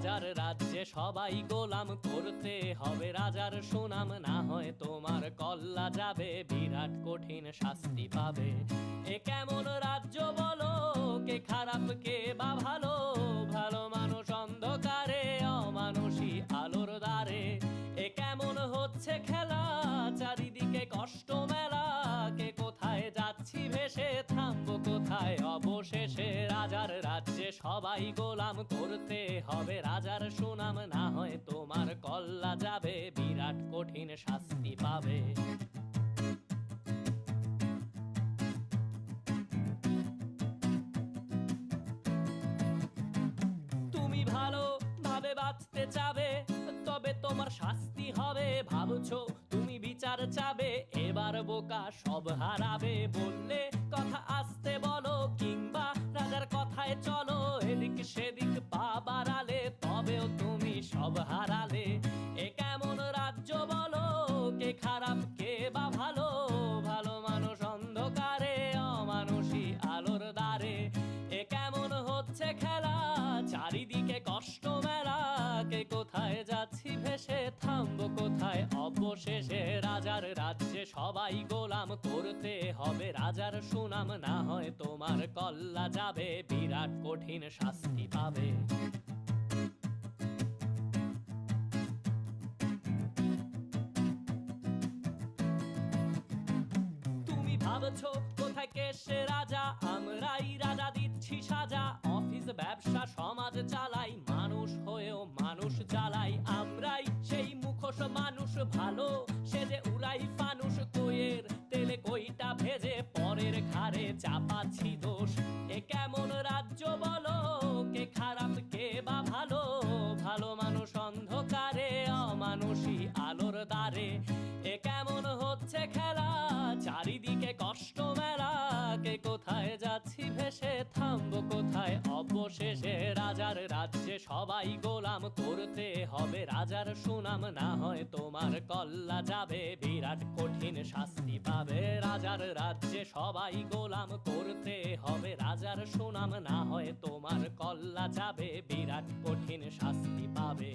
রাজার রাজ্যে সবাই গোলাম, করতে হবে রাজার সুনাম, না হয় তোমার কল্লা যাবে, বিরাট কঠিন শাস্তি পাবে। এ কেমন রাজ্য বলো, কে খারাপ কে বা ভালো, ভালো মানুষ অন্ধকারে, অমানুষী আলোর দ্বারে। এ কেমন হচ্ছে খেলা, চারিদিকে কষ্ট মেলা, কে কোথায় যাচ্ছি ভেসে, থামবো কোথায় অবশেষে। রাজার রাজ্যে সবাই গোলাম, করতে হবে রাজার সুনাম, না হয় তোমার কল্লা যাবে, বিরাট কঠিন শাস্তি পাবে। তুমি ভালো ভাবে বাঁচতে চাবে, তবে তোমার শাস্তি হবে। ভাবছো তুমি বিচার চাবে, এবার বোকা সব হারাবে। বললে কথা আস্তে বলো, কিংবা রাজার কথায় চলো, এদিক সেদিক পা বাড়ালে, তবেও তুমি সব হারালে। এ কেমন রাজ্য বলো, কে খারাপ কে বা ভালো, ভালো মানুষ অন্ধকারে, অমানুষী আলোর দ্বারে। এ কেমন হচ্ছে খেলা, চারিদিকে কষ্ট মেলা, কে কোথায় যাচ্ছি ভেসে, থামবো কোথায় অবশেষে। রাজার রাজ্যে সবাই গোলাম, করতে হবে রাজার সুনাম, না হয় তোমার কল্লা যাবে, বিরাট কঠিন শাস্তি পাবে। তুমি ভাবছো কোথায় কে সে রাজা, আমরাই রাজা দিচ্ছি সাজা। অফিস ব্যবসা সমাজ চালাই, মানুষ হয়েও মানুষ জ্বালাই। আমরাই সেই মুখোশ মানুষ ভালো, সে যে উড়াই ফানুষ, কইয়ের তেলে কইটা ভেজে, পরের ঘাড়ে চাপাচ্ছি দোষ। এ কেমন রাজ্য বলো, কে খারাপ কে বা ভালো, ভালো মানুষ অন্ধকারে, অমানুষী আলোর দ্বারে। এ কেমন হচ্ছে খেলা, চারিদিকে কষ্ট মেলা, কে কোথায় যাচ্ছি ভেসে, থামবো কোথায় অবশেষে। রাজার রাজ্যে সবাই গোলাম, করতে হবে রাজার সুনাম, না হয় তোমার কল্লা যাবে, বিরাট কঠিন শাস্তি পাবে। রাজার রাজ্যে সবাই গোলাম, করতে হবে রাজার সুনাম, না হয় তোমার কল্লা যাবে, বিরাট কঠিন শাস্তি পাবে।